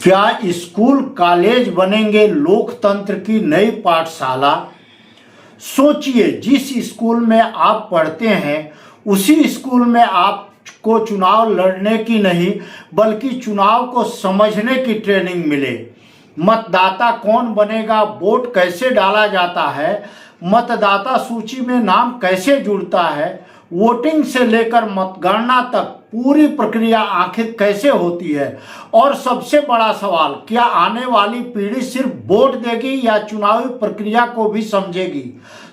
क्या school college बनेंगे लोकतंत्र की नई पाठशाला? सोचिए, जिस स्कूल में आप पढ़ते हैं उसी स्कूल में आपको चुनाव लड़ने की नहीं बल्कि चुनाव को समझने की ट्रेनिंग मिले। मतदाता कौन बनेगा, वोट कैसे डाला जाता है, मतदाता सूची में नाम कैसे जुड़ता है, वोटिंग से लेकर मतगणना तक पूरी प्रक्रिया आखिर कैसे होती है, और सबसे बड़ा सवाल, क्या आने वाली पीढ़ी सिर्फ वोट देगी या चुनावी प्रक्रिया को भी समझेगी?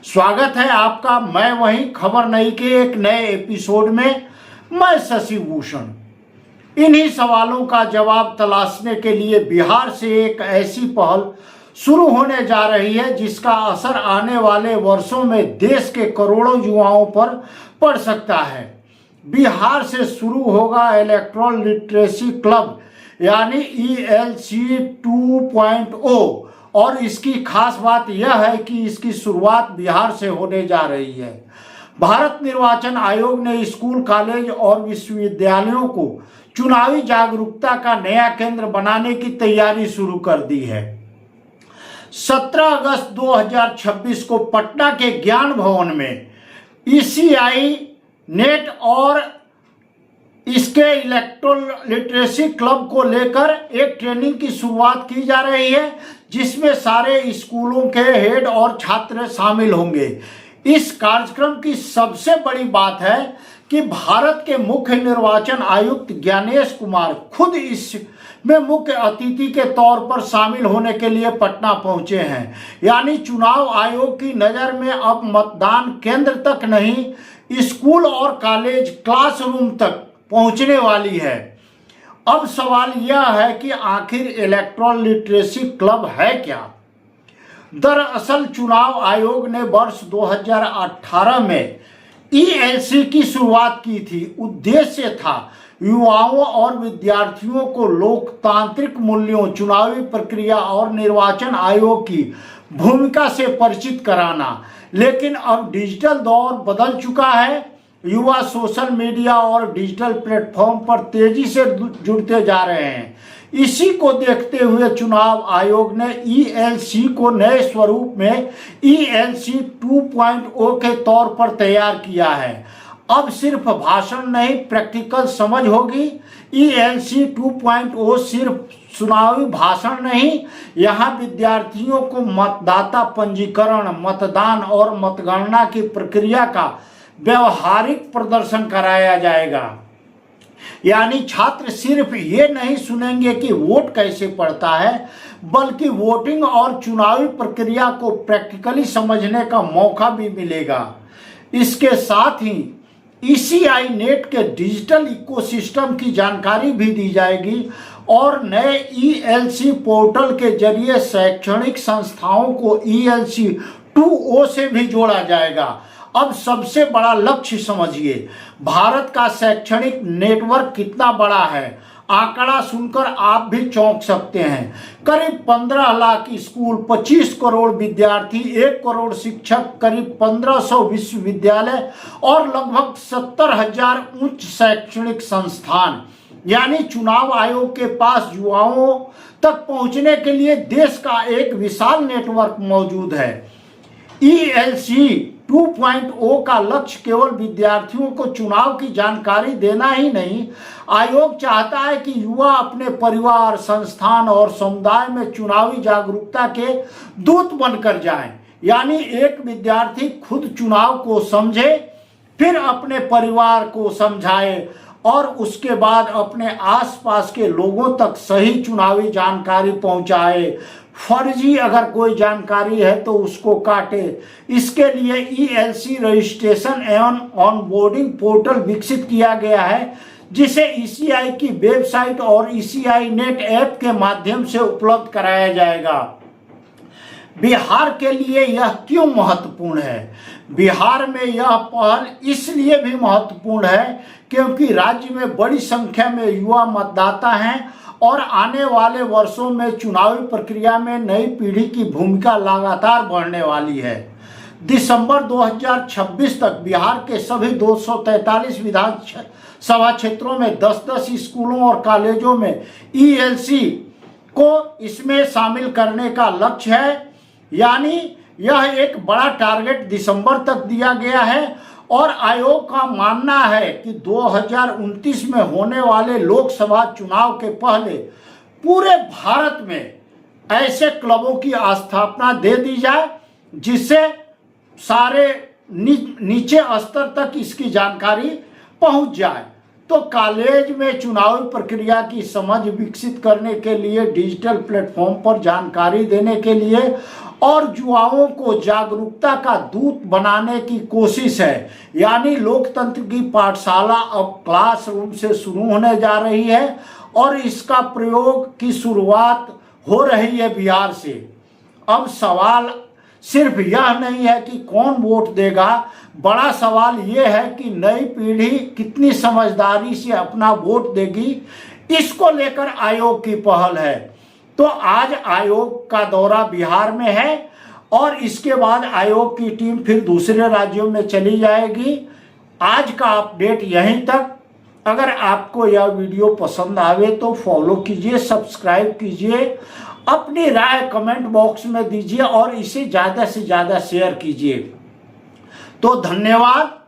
स्वागत है आपका मैं वही खबर नहीं के एक नए एपिसोड में। मैं शशि भूषण। इन्हीं सवालों का जवाब तलाशने के लिए बिहार से एक ऐसी पहल शुरू होने जा रही है जिसका असर आने वाले वर्षों में देश के करोड़ों युवाओं पर पड़ सकता है। बिहार से शुरू होगा इलेक्ट्रॉल लिटरेसी क्लब यानी ELC 2.0 और इसकी खास बात यह है कि इसकी शुरुआत बिहार से होने जा रही है। भारत निर्वाचन आयोग ने स्कूल, कॉलेज और विश्वविद्यालयों को चुनावी जागरूकता का नया केंद्र बनाने की तैयारी शुरू कर दी है। 17 अगस्त 2026 को पटना के ज्ञान भवन में ECI नेट और इसके इलेक्ट्रॉल लिटरेसी क्लब को लेकर एक ट्रेनिंग की शुरुआत की जा रही है जिसमें सारे स्कूलों के हेड और छात्र शामिल होंगे। इस कार्यक्रम की सबसे बड़ी बात है कि भारत के मुख्य निर्वाचन आयुक्त ज्ञानेश कुमार खुद इसमें मुख्य अतिथि के तौर पर शामिल होने के लिए पटना पहुंचे हैं। यानी चुनाव आयोग की नज़र में अब मतदान केंद्र तक नहीं, स्कूल और कॉलेज क्लासरूम तक पहुंचने वाली है। अब सवाल यह है कि आखिर इलेक्ट्रॉल लिटरेसी क्लब है क्या? दरअसल चुनाव आयोग ने वर्ष 2018 में ELC की शुरुआत की थी। उद्देश्य था युवाओं और विद्यार्थियों को लोकतांत्रिक मूल्यों, चुनावी प्रक्रिया और निर्वाचन आयोग की भूमिका से परिचित कराना। लेकिन अब डिजिटल दौर बदल चुका है। युवा सोशल मीडिया और डिजिटल प्लेटफॉर्म पर तेजी से जुड़ते जा रहे हैं। इसी को देखते हुए चुनाव आयोग ने ELC को नए स्वरूप में ELC 2.0 के तौर पर तैयार किया है। अब सिर्फ भाषण नहीं, प्रैक्टिकल समझ होगी। ELC 2.0 सिर्फ चुनावी भाषण नहीं, यहाँ विद्यार्थियों को मतदाता पंजीकरण, मतदान और मतगणना की प्रक्रिया का व्यवहारिक प्रदर्शन कराया जाएगा। यानी छात्र सिर्फ ये नहीं सुनेंगे कि वोट कैसे पड़ता है बल्कि वोटिंग और चुनावी प्रक्रिया को प्रैक्टिकली समझने का मौका भी मिलेगा। इसके साथ ही ECI नेट के डिजिटल इकोसिस्टम की जानकारी भी दी जाएगी और नए ELC पोर्टल के जरिए शैक्षणिक संस्थाओं को ELC 2.0 से भी जोड़ा जाएगा। अब सबसे बड़ा लक्ष्य समझिए, भारत का शैक्षणिक नेटवर्क कितना बड़ा है। आंकड़ा सुनकर आप भी चौंक सकते हैं। करीब 15 लाख स्कूल, 25 करोड़ विद्यार्थी, 1 करोड़ शिक्षक, करीब 1500 विश्वविद्यालय और लगभग 70,000 उच्च शैक्षणिक संस्थान। यानी चुनाव आयोग के पास युवाओं तक पहुंचने के लिए देश का एक विशाल नेटवर्क मौजूद है। ELC 2.0 का लक्ष्य केवल विद्यार्थियों को चुनाव की जानकारी देना ही नहीं, आयोग चाहता है कि युवा अपने परिवार, संस्थान और समुदाय में चुनावी जागरूकता के दूत बनकर जाएं। यानी एक विद्यार्थी खुद चुनाव को समझे, फिर अपने परिवार को समझाए और उसके बाद अपने आसपास के लोगों तक सही चुनावी जानकारी पहुंचाए। फर्जी अगर कोई जानकारी है तो उसको काटे। इसके लिए ELC रजिस्ट्रेशन एवं ऑनबोर्डिंग पोर्टल विकसित किया गया है जिसे ECI की वेबसाइट और ECI नेट ऐप के माध्यम से उपलब्ध कराया जाएगा। बिहार के लिए यह क्यों महत्वपूर्ण है? बिहार में यह पहल इसलिए भी महत्वपूर्ण है क्योंकि राज्य में बड़ी संख्या में युवा मतदाता हैं और आने वाले वर्षों में चुनावी प्रक्रिया में नई पीढ़ी की भूमिका लगातार बढ़ने वाली है। दिसंबर 2026 तक बिहार के सभी 243 विधानसभा क्षेत्रों में 10-10 स्कूलों और कॉलेजों में ELC को इसमें शामिल करने का लक्ष्य है। यानी यह एक बड़ा टारगेट दिसंबर तक दिया गया है और आयोग का मानना है कि 2029 में होने वाले लोकसभा चुनाव के पहले पूरे भारत में ऐसे क्लबों की स्थापना दे दी जाए जिससे सारे नीचे स्तर तक इसकी जानकारी पहुंच जाए। तो कॉलेज में चुनावी प्रक्रिया की समझ विकसित करने के लिए, डिजिटल प्लेटफॉर्म पर जानकारी देने के लिए और युवाओं को जागरूकता का दूत बनाने की कोशिश है। यानी लोकतंत्र की पाठशाला अब क्लासरूम से शुरू होने जा रही है और इसका प्रयोग की शुरुआत हो रही है बिहार से। अब सवाल सिर्फ यह नहीं है कि कौन वोट देगा, बड़ा सवाल यह है कि नई पीढ़ी कितनी समझदारी से अपना वोट देगी, इसको लेकर आयोग की पहल है। तो आज आयोग का दौरा बिहार में है और इसके बाद आयोग की टीम फिर दूसरे राज्यों में चली जाएगी। आज का अपडेट यहीं तक। अगर आपको यह वीडियो पसंद आवे तो फॉलो कीजिए, सब्सक्राइब कीजिए, अपनी राय कमेंट बॉक्स में दीजिए और इसे ज़्यादा से ज़्यादा शेयर कीजिए। तो धन्यवाद।